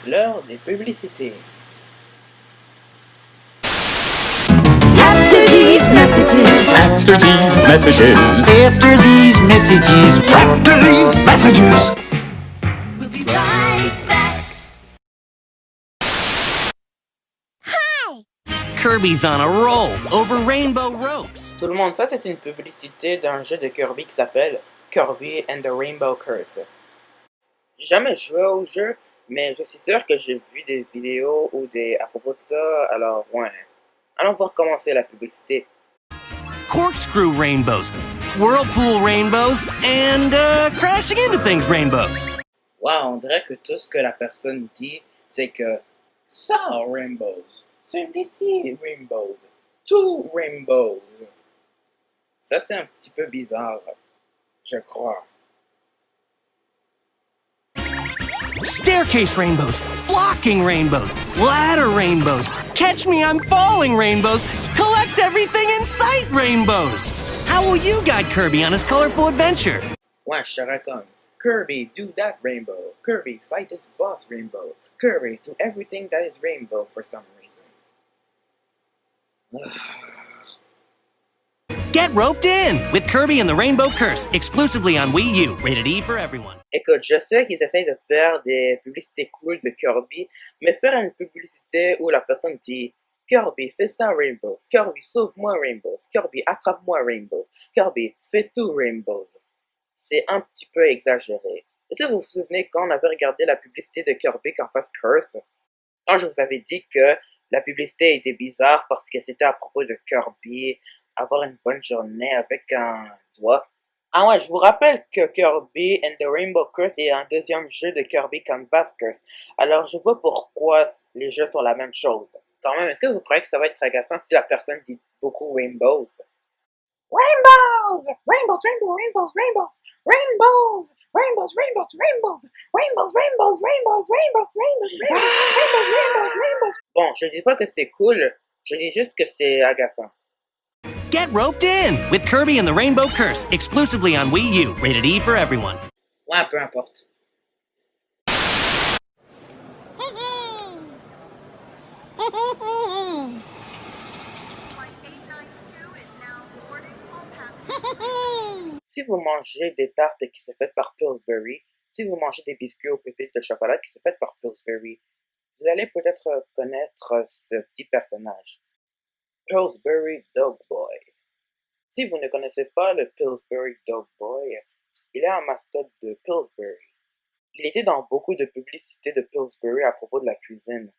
L'heure des publicités. After these messages, After these messages, After these messages, after these messages, we'll be right back. Kirby's on a roll over rainbow ropes. Tout le monde, ça c'est une publicité d'un jeu de Kirby qui s'appelle Kirby and the Rainbow Curse. J'ai jamais joué au jeu, mais je suis sûr que j'ai vu des vidéos ou à propos de ça, alors ouais. Allons voir comment c'est la publicité. Corkscrew rainbows, whirlpool rainbows, and crashing into things rainbows. Wow, on dirait que tout ce que la personne dit, c'est que ça, rainbows, celui-ci, rainbows, tout rainbows. Ça, c'est un petit peu bizarre, je crois. Staircase rainbows, blocking rainbows, ladder rainbows, catch me I'm falling rainbows, collect everything in sight rainbows. How will you guide Kirby on his colorful adventure? Ouais, je serais comme Kirby, do that rainbow. Kirby, fight this boss rainbow. Kirby, do everything that is rainbow for some reason. Get roped in with Kirby and the Rainbow Curse, exclusively on Wii U, rated E for everyone. Écoute, je sais qu'ils essayent de faire des publicités cool de Kirby, mais faire une publicité où la personne dit Kirby, fais ça Rainbows. Kirby, sauve-moi Rainbows. Kirby, attrape-moi Rainbows. Kirby, fais tout Rainbows. C'est un petit peu exagéré. Est-ce que vous vous souvenez quand on avait regardé la publicité de Kirby Canvas Curse? Quand je vous avais dit que la publicité était bizarre parce que c'était à propos de Kirby, avoir une bonne journée avec un doigt. Ah ouais, je vous rappelle que Kirby and the Rainbow Curse est un deuxième jeu de Kirby Canvas Curse. Alors je vois pourquoi les jeux sont la même chose. Quand même, est-ce que vous croyez que ça va être agaçant si la personne dit beaucoup Rainbows? Rainbows! Rainbows, rainbows, rainbows, rainbows! Rainbows! Rainbows, rainbows, rainbows! Rainbows, rainbows, rainbows, rainbows, rainbows, rainbows, rainbows, rainbows! Bon, je dis pas que c'est cool, je dis juste que c'est agaçant. Get roped in with Kirby and the Rainbow Curse, exclusively on Wii U, rated E for everyone. Ouais, peu importe. Si vous mangez des tartes qui sont faites par Pillsbury, si vous mangez des biscuits aux pépites de chocolat qui sont faites par Pillsbury, vous allez peut-être connaître ce petit personnage. Pillsbury Dog Boy. Si vous ne connaissez pas le Pillsbury Dog Boy, il est un mascotte de Pillsbury. Il était dans beaucoup de publicités de Pillsbury à propos de la cuisine.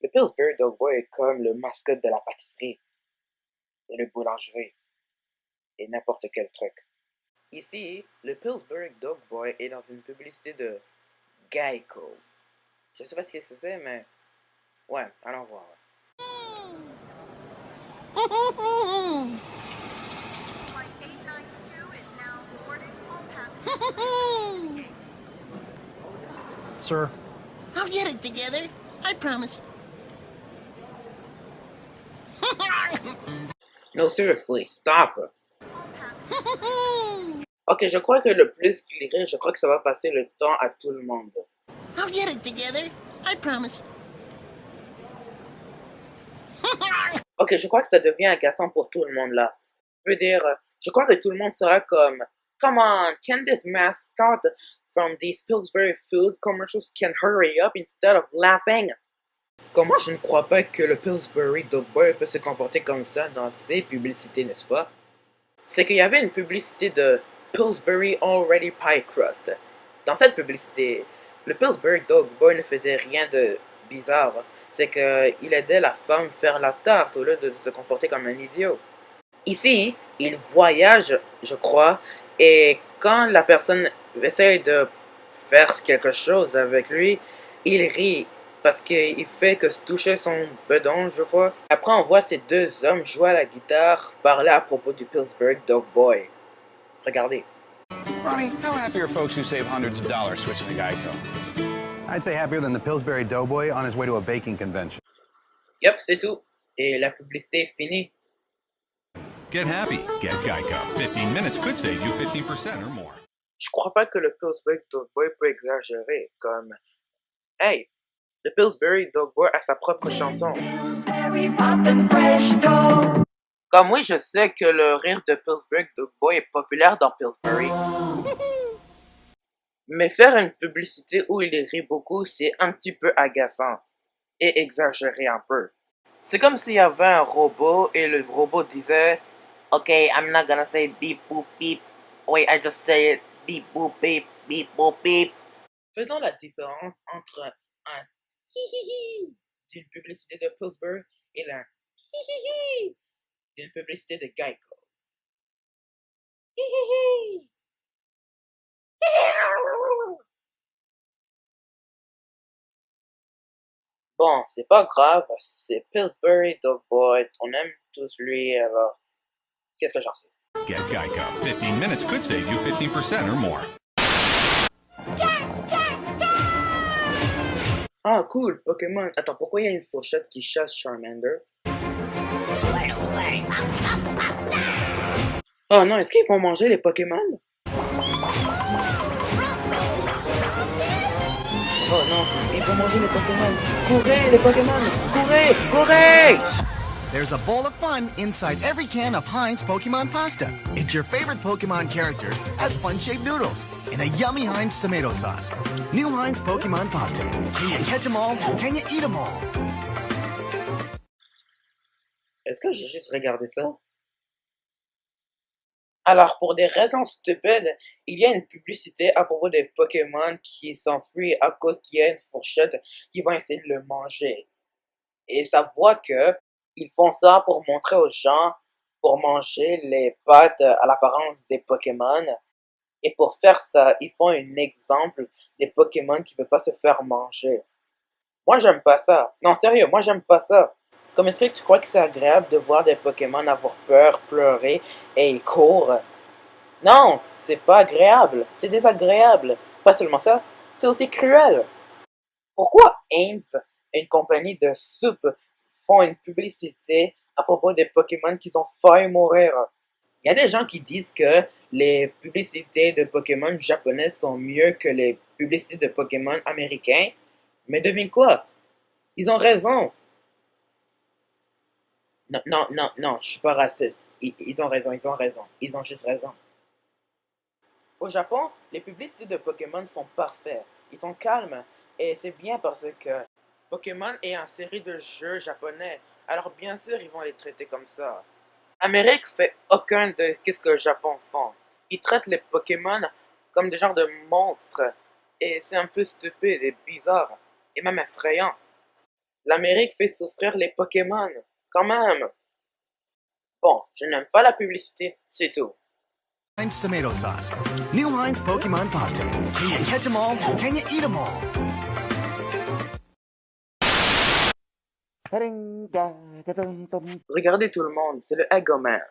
Le Pillsbury Dog Boy est comme le mascotte de la pâtisserie, et la boulangerie, et n'importe quel truc. Ici, le Pillsbury Dog Boy est dans une publicité de Geico. Je sais pas ce que c'est, mais ouais, allons voir. Sir, I'll get it together. I promise. No, seriously, stop! Ok, je crois que le plus qu'il irait, je crois que ça va passer le temps à tout le monde. I'll get it together. I promise. Ok, je crois que ça devient agaçant pour tout le monde là. Je veux dire, je crois que tout le monde sera comme Come on, can this mascot from these Pillsbury food commercials can hurry up instead of laughing? Comment je ne crois pas que le Pillsbury Dog Boy peut se comporter comme ça dans ses publicités, n'est-ce pas? C'est qu'il y avait une publicité de Pillsbury Already Pie Crust. Dans cette publicité, le Pillsbury Dog Boy ne faisait rien de bizarre. C'est qu'il aidait la femme faire la tarte au lieu de se comporter comme un idiot. Ici, il voyage, je crois, et quand la personne essaye de faire quelque chose avec lui, il rit parce qu'il fait que se toucher son bedon, je crois. Après, on voit ces deux hommes jouer à la guitare, parler à propos du Pillsbury Dog Boy. Regardez. Ronnie, how happy are folks who save hundreds of dollars switching to Geico? I'd say happier than the Pillsbury Doughboy on his way to a baking convention. Yup, c'est tout. Et la publicité est finie. get happy. Get Geico. 15 minutes could save you 15% or more. Je crois pas que le Pillsbury Dog Boy peut exagérer, comme Hey, Le Pillsbury Doughboy a sa propre chanson. Pillsbury poppin' fresh dough. Comme oui, je sais que le rire de Pillsbury Doughboy est populaire dans Pillsbury. Mais faire une publicité où il rit beaucoup, c'est un petit peu agaçant. Et exagéré un peu. C'est comme s'il y avait un robot et le robot disait OK, I'm not gonna say beep boop beep. Wait, I just say it. Beep boop beep, beep boop beep. Faisons la différence entre un hi-hi-hi d'une publicité de Pillsbury et un hi-hi-hi d'une publicité de Geico. Hi-hi-hi. Bon, c'est pas grave, c'est Pillsbury Doughboy, on aime tous lui, alors qu'est-ce que j'en sais? Get Geico. 15 minutes could save you 15% or more. Ah, cool, Pokémon. Attends, pourquoi il y a une fourchette qui chasse Charmander? Oh non, est-ce qu'ils vont manger les Pokémon? Oh non, ils vont manger les Pokémon. Courez, les Pokémon! Courez! Courez! There's a bowl of fun inside every can of Heinz Pokemon pasta. It's your favorite Pokemon characters as fun-shaped noodles in a yummy Heinz tomato sauce. New Heinz Pokemon pasta. Can you catch 'em all? Can you eat 'em all? Est-ce que j'ai juste regardé ça? Alors, pour des raisons stupides, il y a une publicité à propos des Pokémon qui s'enfuient à cause qu'il y a une fourchette qui vont essayer de le manger. Et ça voit que ils font ça pour montrer aux gens, pour manger les pattes à l'apparence des Pokémon. Et pour faire ça, ils font un exemple des Pokémon qui ne veulent pas se faire manger. Moi, j'aime pas ça. Non, sérieux, moi, j'aime pas ça. Comme est-ce que tu crois que c'est agréable de voir des Pokémon avoir peur, pleurer et ils courent? Non, c'est pas agréable. C'est désagréable. Pas seulement ça, c'est aussi cruel. Pourquoi Heinz, une compagnie de soupe, font une publicité à propos des Pokémon qui ont failli mourir? Il y a des gens qui disent que les publicités de Pokémon japonais sont mieux que les publicités de Pokémon américains. Mais devine quoi? Ils ont raison. Non, je suis pas raciste. Ils ont raison. Ils ont juste raison. Au Japon, les publicités de Pokémon sont parfaites. Ils sont calmes. Et c'est bien parce que Pokémon est une série de jeux japonais. Alors bien sûr, ils vont les traiter comme ça. Amérique fait aucun de ce que le Japon font. Ils traitent les Pokémon comme des genres de monstres. Et c'est un peu stupide et bizarre. Et même effrayant. L'Amérique fait souffrir les Pokémon. Quand même. Bon, je n'aime pas la publicité, c'est tout. Heinz tomato sauce. New Heinz Pokemon pasta. Can you catch 'em all? Can you eat 'em all? Regardez tout le monde, c'est le Eggoman.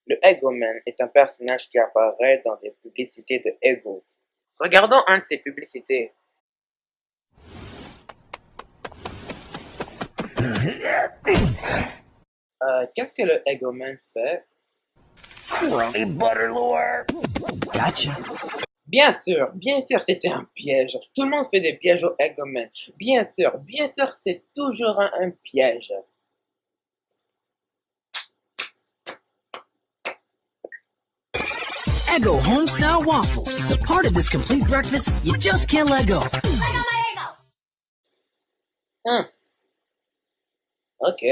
Le Eggoman est un personnage qui apparaît dans des publicités de Eggo. Regardons un de ces publicités. Qu'est-ce que le Eggoman fait? Rummy Butterlore. Gotcha. Bien sûr, c'était un piège. Tout le monde fait des pièges au Eggoman. Bien sûr, c'est toujours un piège. Eggo Homestyle Waffles. The part of this complete breakfast you just can't let go. Ok.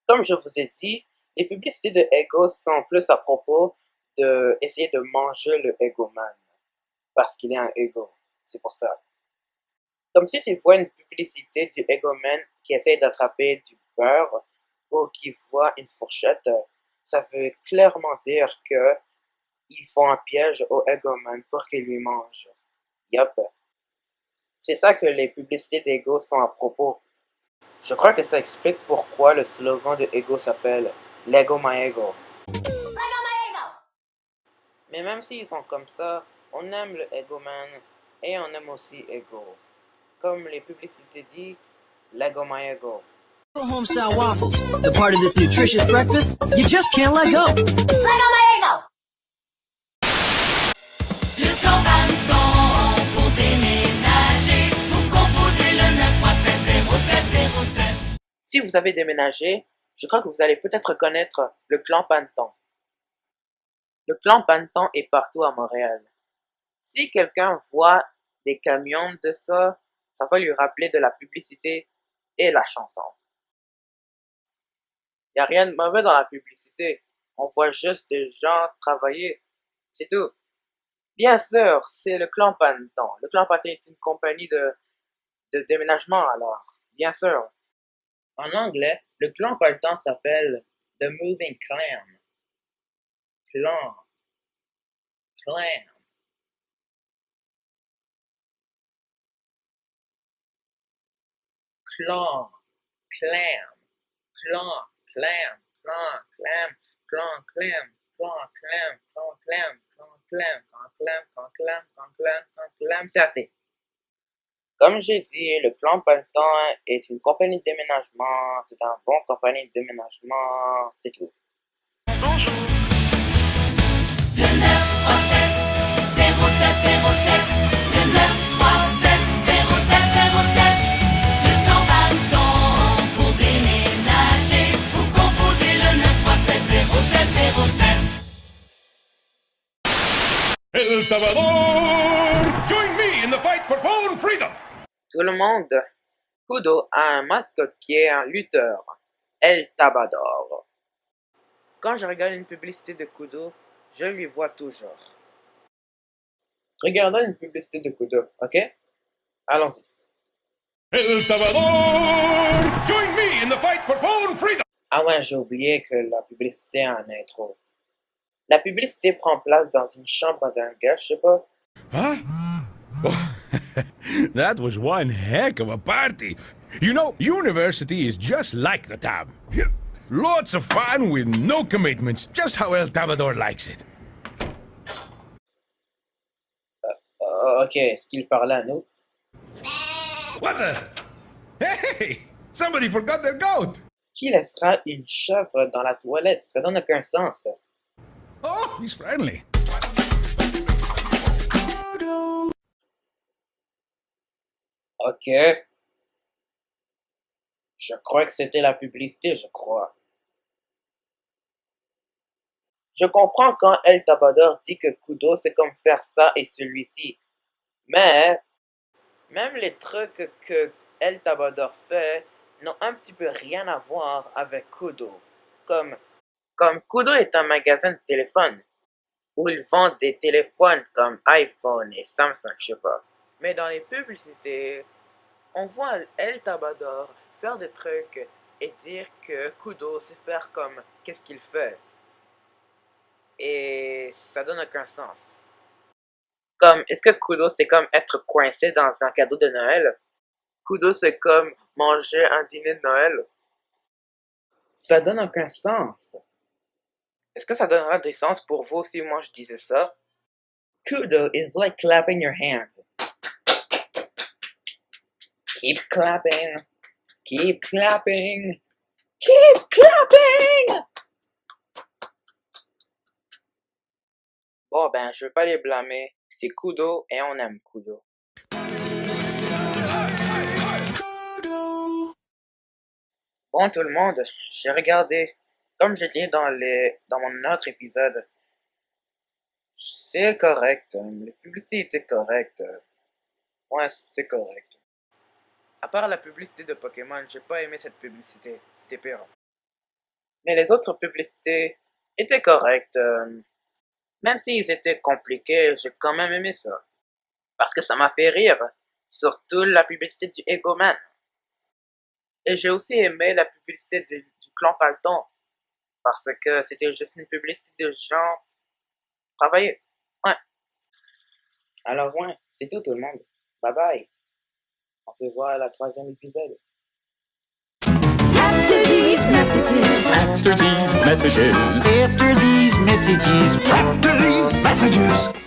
Comme je vous ai dit, les publicités de Eggo sont plus à propos de essayer de manger le Eggoman. Parce qu'il est un Eggo. C'est pour ça. Comme si tu vois une publicité du Eggoman qui essaie d'attraper du beurre ou qui voit une fourchette, ça veut clairement dire que ils font un piège au Eggoman pour qu'il lui mange. Yup. C'est ça que les publicités d'Eggo sont à propos. Je crois que ça explique pourquoi le slogan de Eggo s'appelle Lego My Eggo. Mais même s'ils sont comme ça, on aime le Eggoman et on aime aussi Eggo. Comme les publicités disent, Lego My Eggo. Homestyle Waffles. The part of this nutritious breakfast you just can't let go. Lego my ego! Si vous avez déménagé, je crois que vous allez peut-être connaître le clan Panton. Le clan Panton est partout à Montréal. Si quelqu'un voit des camions de ça, ça va lui rappeler de la publicité et la chanson. Il n'y a rien de mauvais dans la publicité. On voit juste des gens travailler. C'est tout. Bien sûr, c'est le clan Panton. Le clan Panton est une compagnie de déménagement alors. Bien sûr. En anglais, le clan Panton s'appelle The Moving Clan. Clan. Clan. Clan. Clam. Clan. Clam. Clan. Clam. Clan. Clam. Clan. Clam. Clan. Clam. Clan. Clam. Clan. Clam. Clan. Clam. Clan. Clam. Clan. Clam. C'est assez. Comme j'ai dit, le clan Panton est une compagnie de déménagement. C'est un bon compagnie de déménagement. C'est tout. Le 937-0707. Le 937-0707. Le clan Panton pour déménager. Vous composez le 937-0707. El Tabador! Join me in the fight for phone freedom! Tout le monde. Kudo a un mascotte qui est un lutteur. El Tabador. Quand je regarde une publicité de Kudo, je lui vois toujours. Regardons une publicité de Kudo, ok? Allons-y. El Tabador! Join me in the fight for phone freedom! Ah ouais, j'ai oublié que la publicité a un intro. La publicité prend place dans une chambre d'un gars, je sais pas. Huh? That was one heck of a party. You know, university is just like the Tab. Lots of fun with no commitments, just how El Tabador likes it. Ok, est-ce qu'il parlait à nous? What the? Hey! Somebody forgot their goat! Qui laissera une chèvre dans la toilette? Ça donne aucun sens. Oh, he's friendly. Ok. Je crois que c'était la publicité, je crois. Je comprends quand El Tabador dit que Kudo c'est comme faire ça et celui-ci. Mais, même les trucs que El Tabador fait n'ont un petit peu rien à voir avec Kudo. Comme Kudo est un magasin de téléphones, où ils vendent des téléphones comme iPhone et Samsung, je sais pas. Mais dans les publicités, on voit El Tabador faire des trucs et dire que Kudo sait faire comme qu'est-ce qu'il fait. Et ça donne aucun sens. Comme, est-ce que Kudo c'est comme être coincé dans un cadeau de Noël? Kudo c'est comme manger un dîner de Noël? Ça donne aucun sens. Est-ce que ça donnera des sens pour vous si moi je disais ça? Kudo is like clapping your hands. Keep clapping. Keep clapping. Keep clapping! Bon ben, je vais pas les blâmer. C'est Kudo et on aime Kudo. Bon tout le monde, j'ai regardé. Comme j'ai dit dans mon autre épisode, c'est correct. La publicité était correcte. Ouais, c'était correct. À part la publicité de Pokémon, j'ai pas aimé cette publicité. C'était pire. Mais les autres publicités étaient correctes. Même s'ils étaient compliqués, j'ai quand même aimé ça. Parce que ça m'a fait rire. Surtout la publicité du Egoman. Et j'ai aussi aimé la publicité du clan Panton. Parce que c'était juste une publicité de gens travailler. Ouais. Alors ouais, c'est tout le monde. Bye bye. On se voit à la 3e épisode. After these messages. After these messages. After these messages. After these messages.